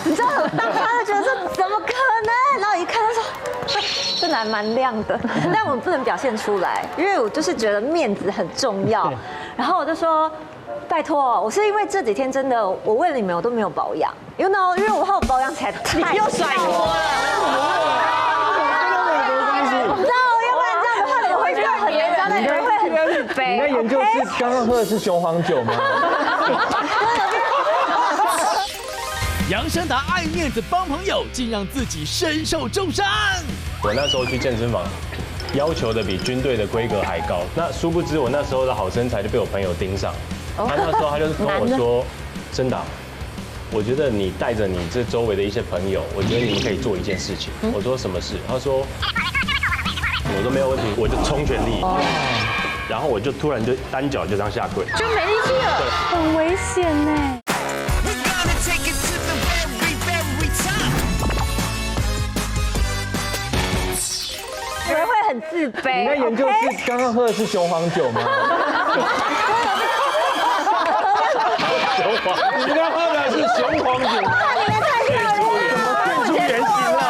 Speaker 6: 你知道，当时她就觉得说怎么可能？然后一看她说，这男蛮亮的，但我不能表现出来，因为我就是觉得面子很重要。然后我就说。拜托，我是因为这几天真的，我为了你们我都没有保养，因为我怕我保养起来太
Speaker 8: 又甩锅了。
Speaker 6: 我不知道，要不然这样的话，你会觉得很严重，那你会很自卑。
Speaker 9: 你在研究是刚刚喝的是雄黄酒吗？
Speaker 1: 杨生达爱面子帮朋友，竟让自己身受重伤。
Speaker 4: 我那时候去健身房。要求的比军队的规格还高，那殊不知我那时候的好身材就被我朋友盯上，他那时候他就跟我说：“真的，我觉得你带着你这周围的一些朋友，我觉得你们可以做一件事情。”我说：“什么事？”他说：“我说没有问题，我就冲全力。”然后我就突然就单脚就这样下跪，
Speaker 3: 就没力气了，很危险呢。
Speaker 6: 人会很自卑。
Speaker 9: 你在研究是刚刚喝的是雄黄酒吗？
Speaker 7: 你刚刚喝的是雄黄酒。
Speaker 6: 你们太漂亮了，
Speaker 9: 变出原形了。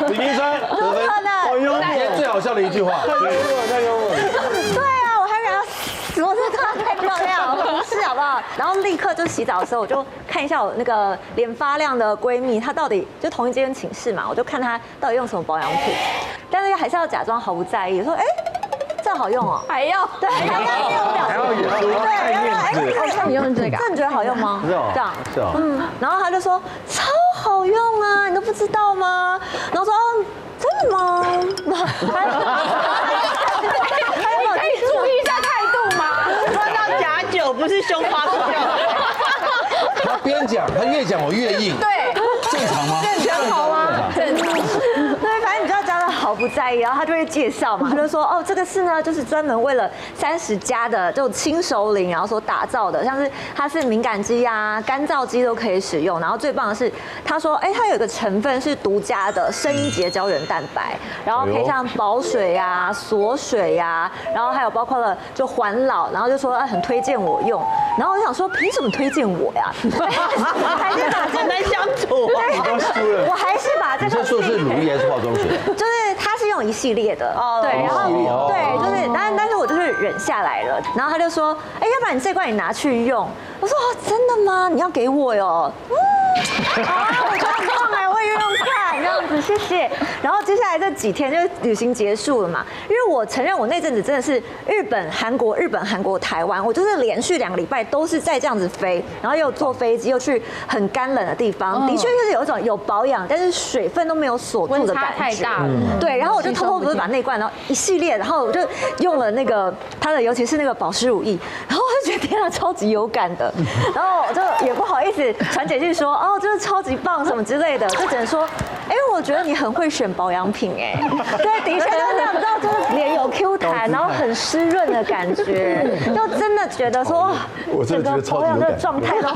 Speaker 7: 李明山得分，
Speaker 6: 好幽默，
Speaker 7: 今天最好笑的一句话。
Speaker 9: 太幽默，太幽默。
Speaker 6: 对啊，我还想要死，我真的太漂亮了，不是好不好？然后立刻就洗澡的时候，我就看一下我那个脸发亮的闺蜜，她到底就同一间寝室嘛，我就看她到底用什么保养品，但是还是要假装毫不在意，说哎。这好用哦，
Speaker 3: 还要
Speaker 6: 对，还要表情，对，
Speaker 3: 好像你用这个，
Speaker 6: 这你觉得好用吗？
Speaker 2: 是哦，
Speaker 6: 这样
Speaker 2: 是哦，
Speaker 6: 然后他就说超好用啊，你都不知道吗？然后说真的吗？
Speaker 3: 可以注意一下态度吗？
Speaker 8: 喝到假酒不是雄黄酒。
Speaker 7: 他边讲，他越讲我越硬。
Speaker 3: 对，
Speaker 7: 正常吗？
Speaker 3: 正常好吗？正常。
Speaker 6: 毫不在意，然后他就会介绍嘛，他就说哦，这个是呢，就是专门为了30+的这种轻熟龄，然后所打造的，像是它是敏感肌啊、干燥肌都可以使用。然后最棒的是，他说，它有一个成分是独家的声音节胶原蛋白，然后可以像保水啊、锁水啊，然后还有包括了就环老，然后就说很推荐我用。然后我想说，凭什么推荐我呀？还是把这
Speaker 8: 难相处，
Speaker 2: 你都输了。
Speaker 6: 我还是把这个。
Speaker 7: 你在说是乳液还是化妆水？
Speaker 6: 就是它是用一系列的，对，然后对，就是但是我就是忍下来了。然后他就说，要不然你这罐你拿去用。我说真的吗？你要给我哟？我觉得很棒哎，我也用用看，这样子，谢谢。然后接下来这几天就旅行结束了嘛，因为我承认我那阵子真的是日本、韩国、台湾，我就是连续2个礼拜都是在这样子飞，然后又坐飞机又去很干冷的地方，的确就是有一种有保养，但是水分都没有锁住的感觉，
Speaker 3: 太大了。
Speaker 6: 对，然后我就偷偷不是把那罐，然后一系列，然后我就用了那个它的，尤其是那个保湿乳液，然后我就觉得天啊，超级有感的，然后我就也不好意思传简讯说哦，就是超级棒什么之类的，就只能说，我觉得你很会选保养品哎，对，的确就是这样，知道就是脸有 Q 弹，然后很湿润的感觉，就真的觉得说，
Speaker 7: 我真的觉得超级有感，
Speaker 6: 整个保养的状态都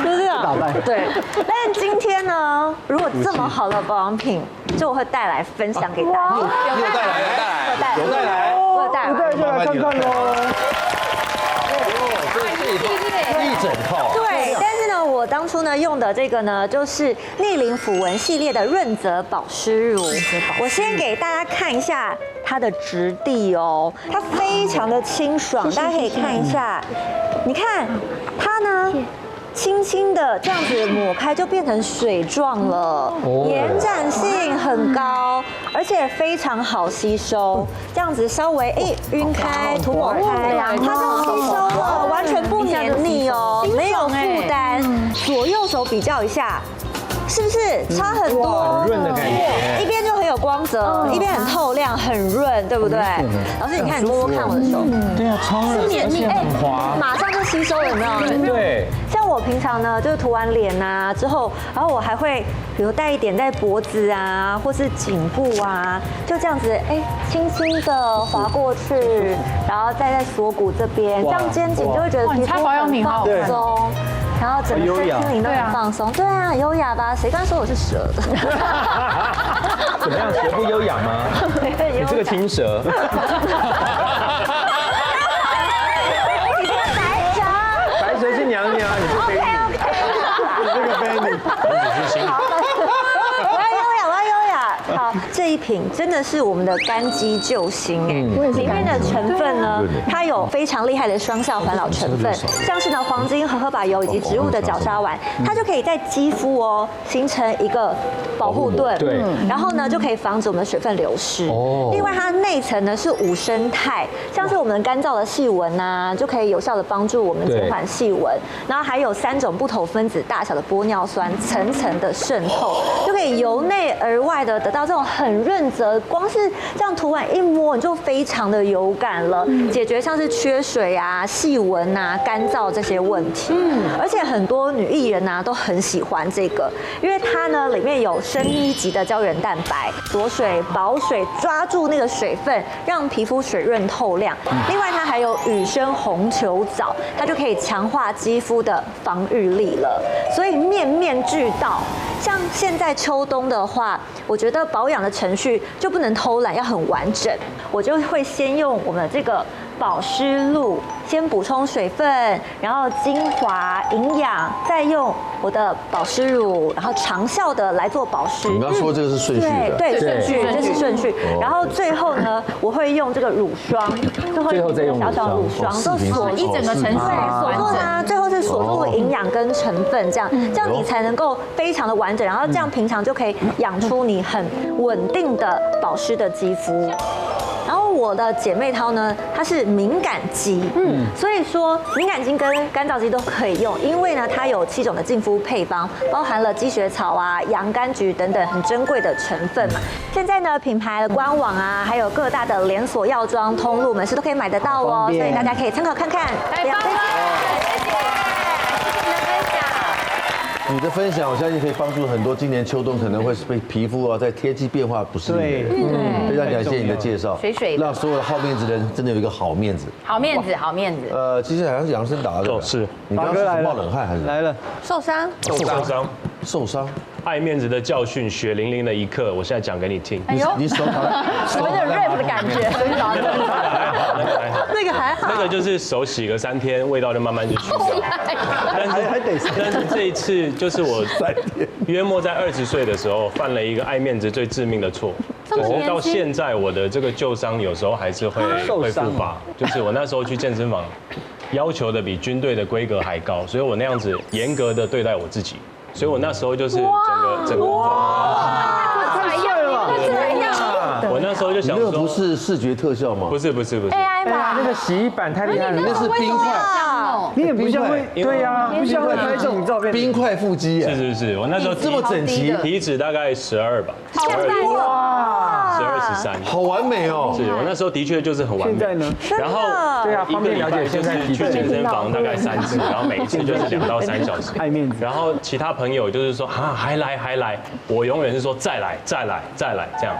Speaker 6: 就是这样，对。但是今天呢，如果这么好的保养品，就我会带来分享给大家，
Speaker 7: 有带来，
Speaker 6: 我有带来
Speaker 2: 就来看看喽。
Speaker 7: 一整套。
Speaker 6: 对，但是呢，我当初呢用的这个呢，就是逆龄抚纹系列的润泽保湿乳。我先给大家看一下它的质地哦，它非常的清爽，大家可以看一下。你看它呢，轻轻的这样子抹开就变成水状了，延展性很高，而且非常好吸收。这样子稍微晕开、涂抹开，它就吸收了，完全不黏腻哦，没有负担。左右手比较一下。是不是差很多？
Speaker 9: 很润的感觉，
Speaker 6: 一边就很有光泽，一边很透亮，很润，对不对？老师，你看，你摸摸看我的手，
Speaker 9: 对啊，超润，而且很滑，
Speaker 6: 马上就吸收了，有没有？
Speaker 9: 对。
Speaker 6: 像我平常呢，就是涂完脸啊之后，然后我还会比如带一点在脖子啊，或是颈部啊，就这样子，轻轻的滑过去，然后再在锁骨这边，这样肩颈就会觉得皮肤很放松。然后整个身心灵都很放松，对啊，优雅吧？谁刚说我是蛇的？
Speaker 9: 怎么样，蛇不优雅吗？你这个青蛇。
Speaker 6: 你这个白蛇。
Speaker 9: 白蛇是娘娘，你是妃女。
Speaker 2: 你这个妃女，
Speaker 4: 你只是心。
Speaker 6: 我要优雅。好，这一瓶真的是我们的干肌救星里面的成分呢，它有非常厉害的双效环老成分，像是呢黄金荷荷巴油以及植物的角鲨烷，它就可以在肌肤形成一个保护盾，
Speaker 9: 对，
Speaker 6: 然后呢就可以防止我们的水分流失。另外它内层呢是5生态，像是我们干燥的细纹啊，就可以有效的帮助我们减缓细纹，然后还有3种不同分子大小的玻尿酸层层的渗透，就可以由内而外的得到这种很润泽，光是这样涂完一摸你就非常的有感了，解决像是缺水啊、细纹啊、干燥这些问题。而且很多女艺人啊都很喜欢这个，因为它呢里面有深一级的胶原蛋白，锁水、保水，抓住那个水分，让皮肤水润透亮。另外它还有雨生红球藻，它就可以强化肌肤的防御力了。所以面面俱到。像现在秋冬的话，我觉得保养的程序就不能偷懒，要很完整。我就会先用我们的这个保湿露，先补充水分，然后精华、营养，再用我的保湿乳，然后长效的来做保湿。
Speaker 7: 你刚刚说这个是顺序的，
Speaker 6: 对，顺序，这是顺序。然后最后呢，我会用这个乳霜，
Speaker 9: 最后再用
Speaker 6: 小小乳霜，都锁
Speaker 3: 一整个程序，
Speaker 6: 锁住它，最后是锁住营养跟成分，这样你才能够非常的完整，然后这样平常就可以养出你很稳定的保湿的肌肤。然后我的姐妹淘呢，它是敏感肌，所以说敏感肌跟干燥肌都可以用，因为呢它有7种的净肤配方，包含了积雪草啊、洋甘菊等等很珍贵的成分嘛。现在呢品牌的官网啊，还有各大的连锁药妆通路门市都可以买得到哦，所以大家可以参考看看。
Speaker 3: 太棒了！
Speaker 7: 你的分享，我相信可以帮助很多今年秋冬可能会被皮肤啊在天气变化不适应的人。非常感谢你的介绍，
Speaker 3: 水
Speaker 7: 让所有的好面子的人真的有一个好面子。
Speaker 3: 好面子，好面子。
Speaker 7: 接下来是杨森达的，
Speaker 4: 是
Speaker 7: 你刚刚是冒冷汗还是
Speaker 2: 来了？
Speaker 3: 受伤，
Speaker 7: 受伤。
Speaker 4: 爱面子的教训，血淋淋的一刻，我现在讲给你听。
Speaker 7: 你手卡在，
Speaker 3: 有点 rap 的感觉，真的。
Speaker 8: 那个还好，
Speaker 4: 那个就是手洗个3天，味道就慢慢就去掉。但是这一次就是我约莫在20岁的时候犯了一个爱面子最致命的错，就是到现在我的这个旧伤有时候还是会复发。就是我那时候去健身房，要求的比军队的规格还高，所以我那样子严格的对待我自己。所以我那时候就是整个
Speaker 3: 太帅了吧！
Speaker 4: 我那时候就想说，
Speaker 7: 那个不是视觉特效吗？
Speaker 4: 不是
Speaker 3: AI 吧？
Speaker 9: 那个洗衣板太厉害了，
Speaker 7: 那是冰块。
Speaker 2: 你也不像会，
Speaker 9: 对呀，
Speaker 2: 不像会拍这种照片。
Speaker 7: 冰块腹肌耶，
Speaker 4: 是，我那时候
Speaker 7: 这么整齐，
Speaker 4: 体脂大概12吧，12、13，
Speaker 7: 好完美哦。
Speaker 4: 是我那时候的确就是很完美。
Speaker 2: 现在呢？
Speaker 4: 然后
Speaker 9: 对啊，
Speaker 4: 一个礼拜就是去健身房大概3次，然后每一次就是2到3小时。
Speaker 2: 爱面子。
Speaker 4: 然后其他朋友就是说啊还来，我永远是说再来这样。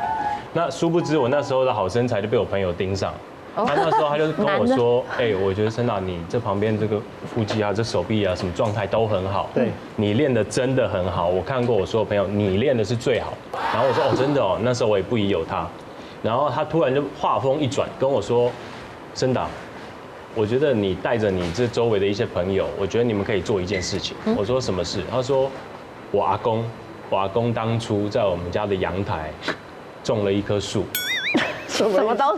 Speaker 4: 那殊不知我那时候的好身材就被我朋友盯上。他那时候他就跟我说，我觉得森达你这旁边这个腹肌啊，这手臂啊，什么状态都很好，
Speaker 2: 对，
Speaker 4: 你练的真的很好，我看过我所有朋友，你练的是最好。然后我说真的哦，那时候我也不疑有他。然后他突然就话锋一转跟我说，森达，我觉得你带着你这周围的一些朋友，我觉得你们可以做一件事情。我说什么事？他说我阿公当初在我们家的阳台种了一棵树。
Speaker 3: 什么东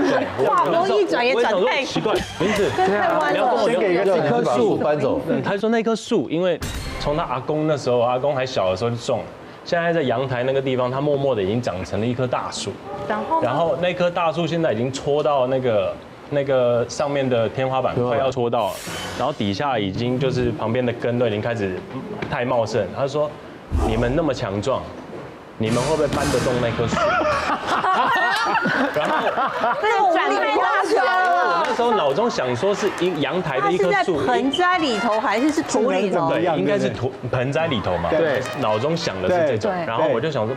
Speaker 3: 西？
Speaker 8: 话锋一转也转太
Speaker 4: 奇怪，名字
Speaker 8: 太弯了。
Speaker 7: 先给一棵树搬走。
Speaker 4: 他说那棵树，因为从他阿公那时候，阿公还小的时候就种，现在在阳台那个地方，它默默的已经长成了一棵大树。然后那棵大树现在已经戳到那个上面的天花板，快要戳到了，然后底下已经就是旁边的根都已经开始太茂盛。他说你们那么强壮。你们会不会搬得动那棵树？然后
Speaker 3: 这个转太大圈了。
Speaker 4: 我那时候脑中想说是阳台的一棵树，
Speaker 8: 盆栽里头还是土里头？
Speaker 4: 对，应该是盆栽里头嘛。对，脑中想的是这种。然后我就想说，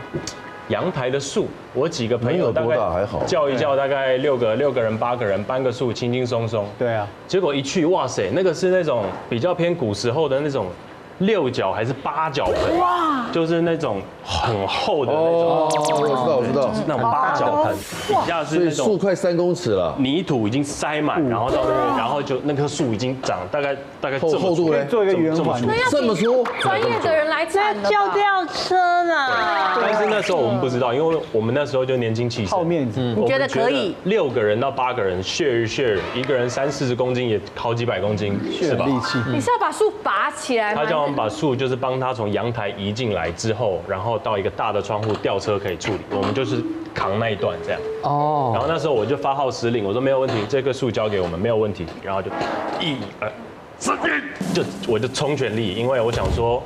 Speaker 4: 阳台的树，我几个朋友大概叫一叫，大概6个人8个人搬个树，轻轻松松。
Speaker 2: 对啊。
Speaker 4: 结果一去，哇塞，那个是那种比较偏古时候的那种。6角还是8角盆？哇，就是那种很厚的那种。
Speaker 7: 我知道，
Speaker 4: 那种8角盆，底下是那种
Speaker 7: 树快3公尺了，
Speaker 4: 泥土已经塞满，然后到那边，然后就那棵树已经长大概这么
Speaker 7: 厚度嘞，
Speaker 2: 做一个圆环，
Speaker 7: 这么粗，
Speaker 3: 专业的人来铲了吧，
Speaker 8: 叫吊车啦。
Speaker 4: 但是那时候我们不知道，因为我们那时候就年轻气盛，
Speaker 2: 好面子。
Speaker 3: 你觉得可以
Speaker 4: ？6个人到8个人 share，一个人30-40公斤也好几百公斤，是吧？
Speaker 2: 力气。
Speaker 3: 你是要把树拔起来吗？
Speaker 4: 他叫我们把树就是帮他从阳台移进来之后，然后到一个大的窗户吊车可以处理，我们就是扛那一段这样。哦。然后那时候我就发号施令，我说没有问题，这棵树交给我们没有问题。然后就1、2、3，我就冲全力，因为我想说，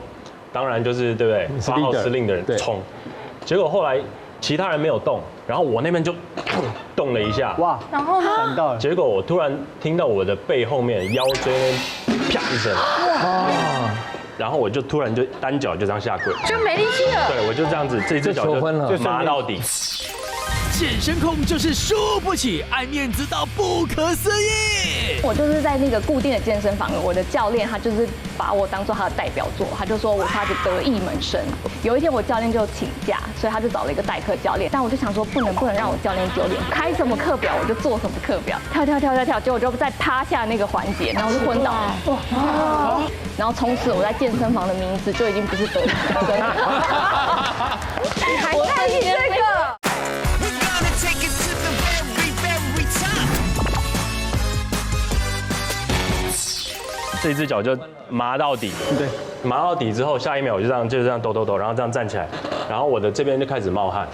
Speaker 4: 当然就是对不对？发号施令的人冲。结果后来其他人没有动，然后我那边就动了一下。哇！
Speaker 3: 然后呢？
Speaker 4: 结果我突然听到我的背后面腰椎那边啪一声。哇！然后我就突然就单脚就这样下跪，
Speaker 3: 就没力气了。
Speaker 4: 对，我就这样子，这只脚就麻到底。
Speaker 1: 健身控就是输不起，爱面子到不可思议。
Speaker 5: 我就是在那个固定的健身房，我的教练他就是把我当做他的代表作，他就说我是他的得意门生。有一天我教练就请假，所以他就找了一个代课教练。但我就想说不能让我教练丢脸，开什么课表我就做什么课表，跳，结果就在趴下那个环节，然后就昏倒了。然后从此我在健身房的名字就已经不是得意门生。
Speaker 3: 你还在意这个？
Speaker 4: 这只脚就麻到底，对，麻到底之后，下一秒我就这样抖，然后这样站起来，然后我的这边就开始冒汗，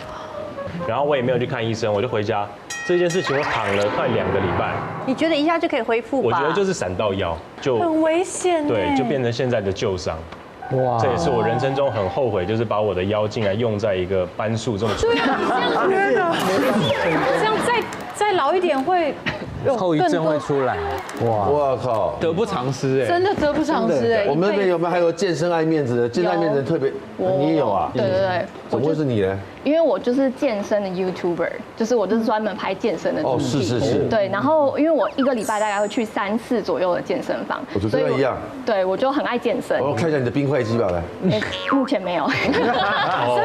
Speaker 4: 然后我也没有去看医生，我就回家。这件事情我躺了快2个礼拜。你
Speaker 8: 觉得一下就可以恢复吧？
Speaker 4: 我觉得就是闪到腰，就
Speaker 3: 很危险。
Speaker 4: 对，就变成现在的旧伤。哇！这也是我人生中很后悔，就是把我的腰竟然用在一个搬树这么。
Speaker 3: 对啊，这样再老一点会
Speaker 9: 后遗症会出来。
Speaker 7: 哇，我靠，
Speaker 10: 得不偿失哎，
Speaker 3: 真的得不偿失哎。
Speaker 7: 我们那边有没有还有健身爱面子的？健身爱面子特别，你也有啊？
Speaker 5: 对对对，
Speaker 7: 怎么会是你呢？
Speaker 5: 因为我就是健身的 YouTuber， 就是我就是专门拍健身的。
Speaker 7: 哦，是。
Speaker 5: 对，然后因为我1个礼拜大概会去3次左右的健身房，
Speaker 7: 我就跟他一样。
Speaker 5: 对，我就很爱健身。
Speaker 7: 我看一下你的冰块肌吧，来。
Speaker 5: 目前没有。
Speaker 3: 身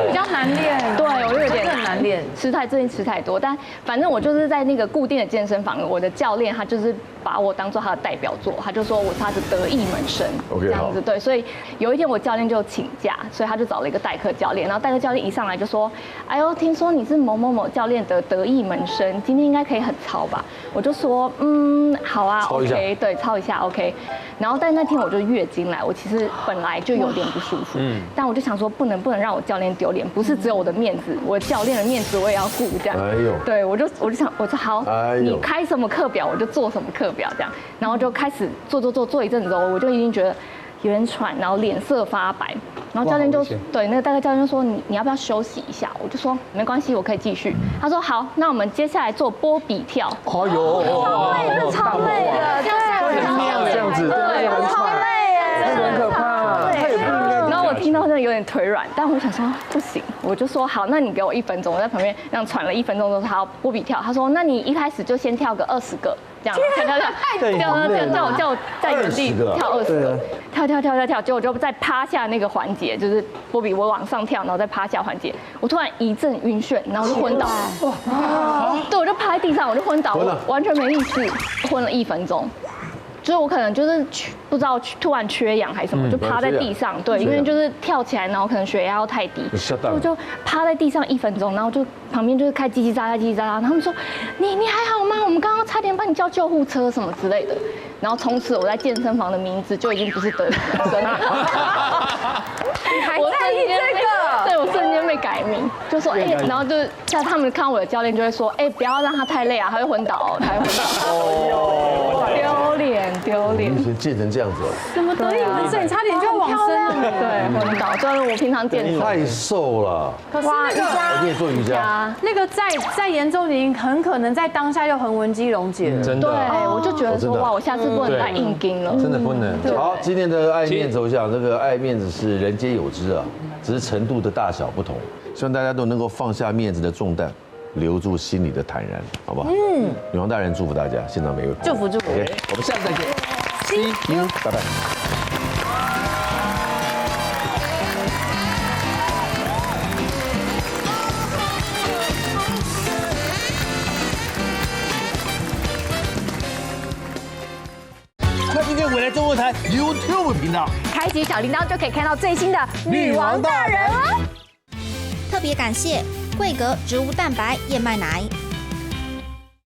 Speaker 3: 比较难练。
Speaker 5: 对，我有点
Speaker 3: 难练，
Speaker 5: 最近吃太多，但反正我就是在那个固定的健身房，我的教练他就是把我当做他的代表作，他就说我是他的得意门生，这样子对，所以有一天我教练就请假，所以他就找了一个代课教练，然后代课教练一上来就说，哎呦，听说你是某某某教练的得意门生，今天应该可以很操吧？我就说，好啊 ，OK， 对，操一下 OK。然后但那天我就月经来，我其实本来就有点不舒服，但我就想说不能让我教练丢脸，不是只有我的面子，我教练的面子我也要顾这样。哎呦，对我就想我说好，你开什么课表我就做什么课表这样，然后就开始做一阵子之后，我就已经觉得有点喘，然后脸色发白，然后教练就对那个代课教练就说你要不要休息一下？我就说没关系，我可以继续。他说好，那我们接下来做波比跳。
Speaker 7: 哎呦，
Speaker 5: 超累的，
Speaker 2: 这样子，对，
Speaker 5: 超累耶，
Speaker 2: 很可怕。
Speaker 5: 然后我听到真的有点腿软，但我想说不行，我就说好，那你给我1分钟，我在旁边这样喘了1分钟之后，他要波比跳，他说那你一开始就先跳个20个。这样叫我在原地跳20个，跳，结果就在趴下那个环节，就是波比我往上跳，然后再趴下环节，我突然一阵晕眩，然后就昏倒。对，我就趴在地上，我就昏倒，我完全没意识，昏了1分钟。就是我可能就是不知道突然缺氧还是什么，就趴在地上。对，因为就是跳起来，然后可能血压又太低，我就趴在地上1分钟，然后就旁边就是开叽叽喳喳，然后他们说你还好吗？我们刚刚差点帮你叫救护车什么之类的。然后从此我在健身房的名字就已经不是得意门生了。
Speaker 3: 你还在意这个？
Speaker 5: 对，我瞬间被改名，就说然后就是像他们看我的教练就会说，不要让他太累啊，他会昏倒，他会昏倒。丢脸！
Speaker 7: 你以前健成这样子哦？
Speaker 3: 怎么得意门生？你差点就要往生了。
Speaker 5: 对，昏倒。就是我平常健身
Speaker 7: 太瘦了。
Speaker 3: 可是那个
Speaker 7: 你也做瑜伽，
Speaker 3: 那个再严重点，很可能在当下就横纹肌溶解了。
Speaker 4: 真的。
Speaker 5: 对，我就觉得说哇，我下次不能再硬盯了。
Speaker 9: 真的不能。
Speaker 7: 好，今天的爱面子走向，这个爱面子是人皆有之啊，只是程度的大小不同。希望大家都能够放下面子的重担，留住心里的坦然，好不好？女王大人祝福大家，现场每位
Speaker 3: 祝福。
Speaker 7: OK， 我们下次再见。See you， 拜拜。
Speaker 1: 快订阅未来中文台 YouTube 频道，
Speaker 3: 开启小铃铛就可以看到最新的女王大人哦。
Speaker 11: 特别感谢桂格植物蛋白燕麦奶。